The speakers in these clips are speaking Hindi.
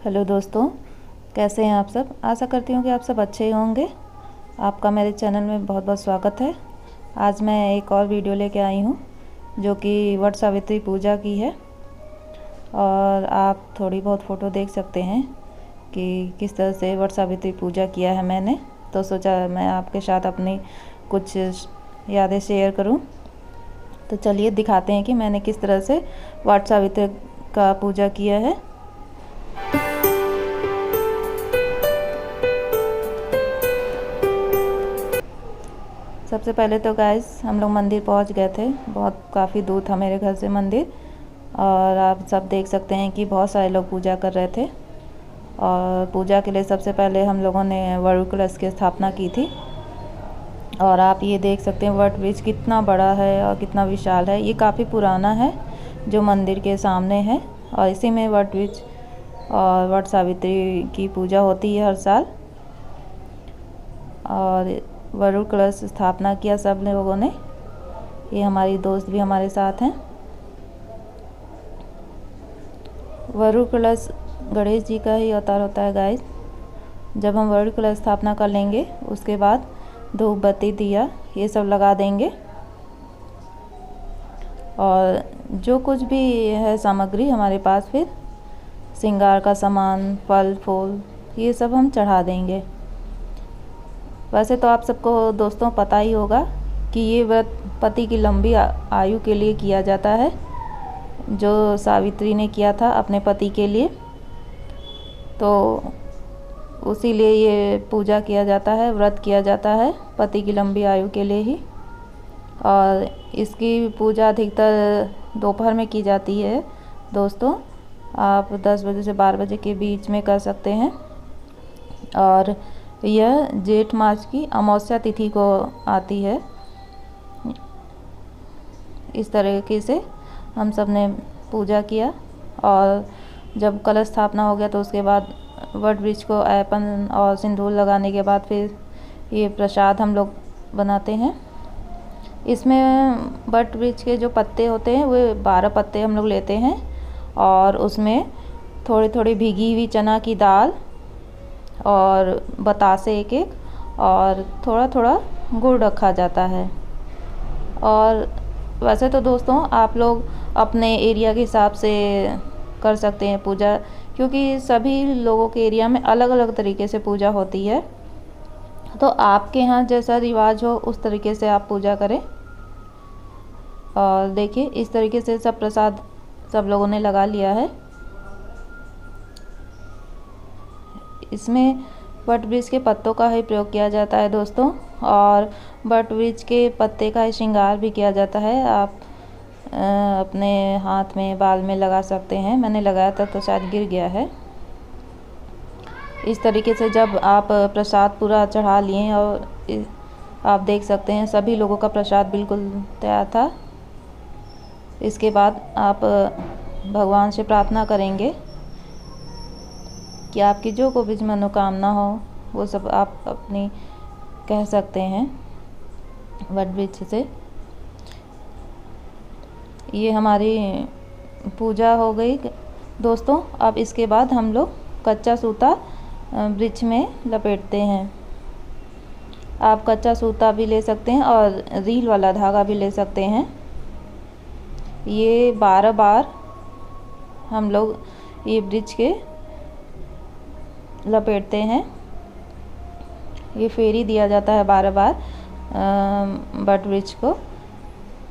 हेलो दोस्तों, कैसे हैं आप सब। आशा करती हूँ कि आप सब अच्छे ही होंगे। आपका मेरे चैनल में बहुत बहुत स्वागत है। आज मैं एक और वीडियो लेके आई हूँ जो कि वट सावित्री पूजा की है, और आप थोड़ी बहुत फ़ोटो देख सकते हैं कि किस तरह से वट सावित्री पूजा किया है मैंने। तो सोचा मैं आपके साथ अपनी कुछ यादें शेयर करूँ। तो चलिए दिखाते हैं कि मैंने किस तरह से वट सावित्री का पूजा किया है। सबसे पहले तो गाइस हम लोग मंदिर पहुंच गए थे। काफ़ी दूर था मेरे घर से मंदिर, और आप सब देख सकते हैं कि बहुत सारे लोग पूजा कर रहे थे। और पूजा के लिए सबसे पहले हम लोगों ने वरुण कलश की स्थापना की थी। और आप ये देख सकते हैं वट वृक्ष कितना बड़ा है और कितना विशाल है। ये काफ़ी पुराना है जो मंदिर के सामने है, और इसी में वट वृक्ष और वट सावित्री की पूजा होती है हर साल। और वरुण कलश स्थापना किया सब लोगों ने। ये हमारी दोस्त भी हमारे साथ हैं। वरुण कलश गणेश जी का ही अवतार होता है गाइस। जब हम वरुण कलश स्थापना कर लेंगे उसके बाद धूप बत्ती दिया ये सब लगा देंगे, और जो कुछ भी है सामग्री हमारे पास, फिर श्रृंगार का सामान, फल फूल, ये सब हम चढ़ा देंगे। वैसे तो आप सबको दोस्तों पता ही होगा कि ये व्रत पति की लंबी आयु के लिए किया जाता है, जो सावित्री ने किया था अपने पति के लिए। तो उसी लिए ये पूजा किया जाता है, व्रत किया जाता है पति की लंबी आयु के लिए ही। और इसकी पूजा अधिकतर दोपहर में की जाती है दोस्तों। आप 10 बजे से 12 बजे के बीच में कर सकते हैं। और यह जेठ मास की अमावस्या तिथि को आती है। इस तरीके से हम सब ने पूजा किया। और जब कलश स्थापना हो गया तो उसके बाद वट वृक्ष को ऐपन और सिंदूर लगाने के बाद फिर ये प्रसाद हम लोग बनाते हैं। इसमें वट वृक्ष के जो पत्ते होते हैं वो 12 पत्ते हम लोग लेते हैं, और उसमें थोड़ी थोड़ी भीगी हुई चना की दाल और बतासे एक एक, और थोड़ा थोड़ा गुड़ रखा जाता है। और वैसे तो दोस्तों आप लोग अपने एरिया के हिसाब से कर सकते हैं पूजा, क्योंकि सभी लोगों के एरिया में अलग अलग तरीके से पूजा होती है। तो आपके यहाँ जैसा रिवाज हो उस तरीके से आप पूजा करें। और देखिए इस तरीके से सब प्रसाद सब लोगों ने लगा लिया है। इसमें वट वृक्ष के पत्तों का ही प्रयोग किया जाता है दोस्तों, और वट वृक्ष के पत्ते का ही श्रृंगार भी किया जाता है। आप अपने हाथ में, बाल में लगा सकते हैं। मैंने लगाया था तो शायद गिर गया है। इस तरीके से जब आप प्रसाद पूरा चढ़ा लिए, और आप देख सकते हैं सभी लोगों का प्रसाद बिल्कुल तैयार था। इसके बाद आप भगवान से प्रार्थना करेंगे कि आपकी जो को भी मनोकामना हो वो सब आप अपनी कह सकते हैं वट वृक्ष से। ये हमारी पूजा हो गई दोस्तों। अब इसके बाद हम लोग कच्चा सूता वृक्ष में लपेटते हैं। आप कच्चा सूता भी ले सकते हैं और रील वाला धागा भी ले सकते हैं। ये 12 बार हम लोग ये वृक्ष के लपेटते हैं। ये फेरी दिया जाता है 12 बार वट वृक्ष को।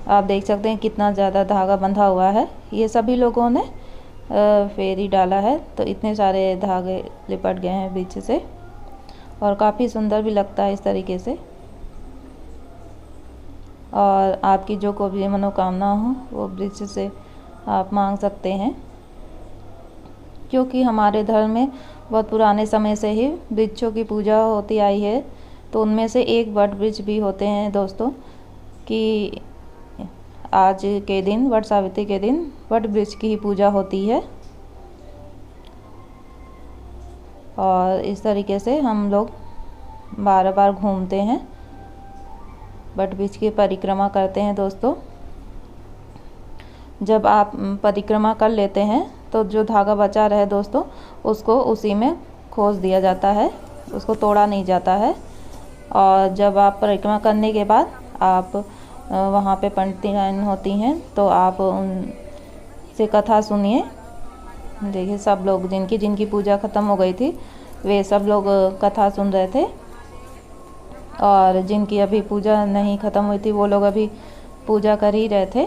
आप देख सकते हैं कितना ज़्यादा धागा बंधा हुआ है। ये सभी लोगों ने फेरी डाला है, तो इतने सारे धागे लिपट गए हैं वृक्ष से, और काफ़ी सुंदर भी लगता है इस तरीके से। और आपकी जो कोई भी मनोकामना हो वो वृक्ष से आप मांग सकते हैं, क्योंकि हमारे धर्म में बहुत पुराने समय से ही वृक्षों की पूजा होती आई है। तो उनमें से एक वट वृक्ष भी होते हैं दोस्तों, कि आज के दिन, वट सावित्री के दिन, वट वृक्ष की ही पूजा होती है। और इस तरीके से हम लोग 12 बार घूमते हैं, वट वृक्ष की परिक्रमा करते हैं दोस्तों। जब आप परिक्रमा कर लेते हैं तो जो धागा बचा रहे दोस्तों उसको उसी में खोस दिया जाता है, उसको तोड़ा नहीं जाता है। और जब आप परिक्रमा करने के बाद आप वहाँ पे पंडिताइन होती हैं तो आप उनसे कथा सुनिए। देखिए सब लोग जिनकी जिनकी पूजा ख़त्म हो गई थी वे सब लोग कथा सुन रहे थे, और जिनकी अभी पूजा नहीं ख़त्म हुई थी वो लोग अभी पूजा कर ही रहे थे।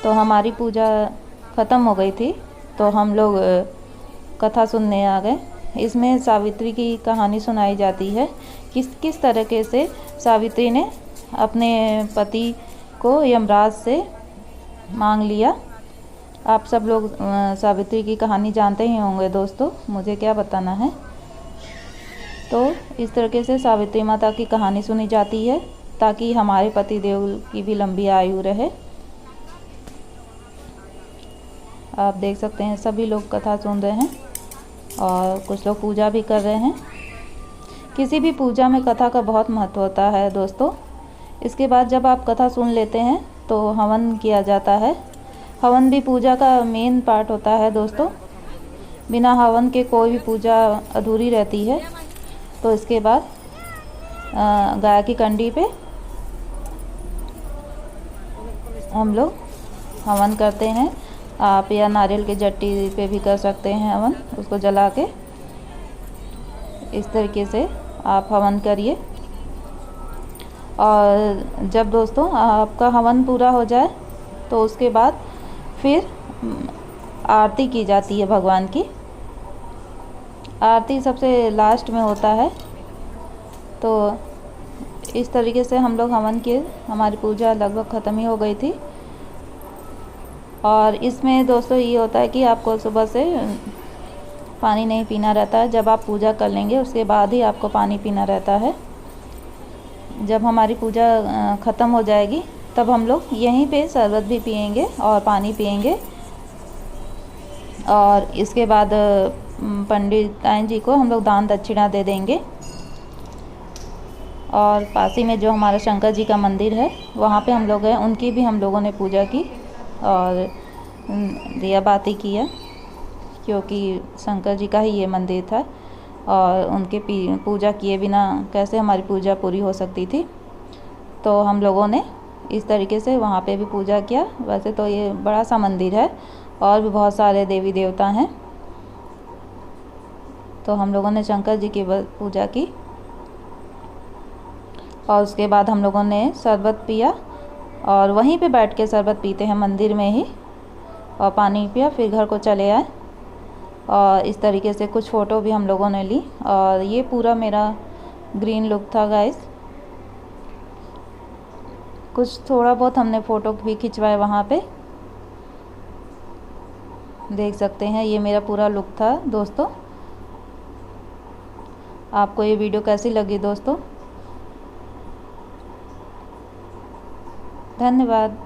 तो हमारी पूजा ख़त्म हो गई थी तो हम लोग कथा सुनने आ गए। इसमें सावित्री की कहानी सुनाई जाती है, किस तरीके से सावित्री ने अपने पति को यमराज से मांग लिया। आप सब लोग सावित्री की कहानी जानते ही होंगे दोस्तों, मुझे क्या बताना है। तो इस तरीके से सावित्री माता की कहानी सुनी जाती है ताकि हमारे पति देव की भी लंबी आयु रहे। आप देख सकते हैं सभी लोग कथा सुन रहे हैं और कुछ लोग पूजा भी कर रहे हैं। किसी भी पूजा में कथा का बहुत महत्व होता है दोस्तों। इसके बाद जब आप कथा सुन लेते हैं तो हवन किया जाता है। हवन भी पूजा का मेन पार्ट होता है दोस्तों। बिना हवन के कोई भी पूजा अधूरी रहती है। तो इसके बाद गाय की कंडी पे हम लोग हवन करते हैं। आप या नारियल की जट्टी पे भी कर सकते हैं हवन, उसको जला के। इस तरीके से आप हवन करिए। और जब दोस्तों आपका हवन पूरा हो जाए तो उसके बाद फिर आरती की जाती है भगवान की। आरती सबसे लास्ट में होता है। तो इस तरीके से हम लोग हवन किए, हमारी पूजा लगभग ख़त्म ही हो गई थी। और इसमें दोस्तों ये होता है कि आपको सुबह से पानी नहीं पीना रहता है। जब आप पूजा कर लेंगे उसके बाद ही आपको पानी पीना रहता है। जब हमारी पूजा ख़त्म हो जाएगी तब हम लोग यहीं पे शरबत भी पिएंगे और पानी पिएंगे। और इसके बाद पंडिताइन जी को हम लोग दान दक्षिणा दे देंगे। और पास ही में जो हमारा शंकर जी का मंदिर है वहाँ पे हम लोग गए, उनकी भी हम लोगों ने पूजा की और दिया बाती किया, क्योंकि शंकर जी का ही ये मंदिर था और उनके पूजा किए बिना कैसे हमारी पूजा पूरी हो सकती थी। तो हम लोगों ने इस तरीके से वहाँ पे भी पूजा किया। वैसे तो ये बड़ा सा मंदिर है और भी बहुत सारे देवी देवता हैं। तो हम लोगों ने शंकर जी की पूजा की और उसके बाद हम लोगों ने शरबत पिया और वहीं पे बैठ के शरबत पीते हैं मंदिर में ही, और पानी पिया, फिर घर को चले आए। और इस तरीके से कुछ फ़ोटो भी हम लोगों ने ली। और ये पूरा मेरा ग्रीन लुक था गाइस। कुछ थोड़ा बहुत हमने फ़ोटो भी खिंचवाए वहाँ पे, देख सकते हैं। ये मेरा पूरा लुक था दोस्तों। आपको ये वीडियो कैसी लगी दोस्तों? धन्यवाद।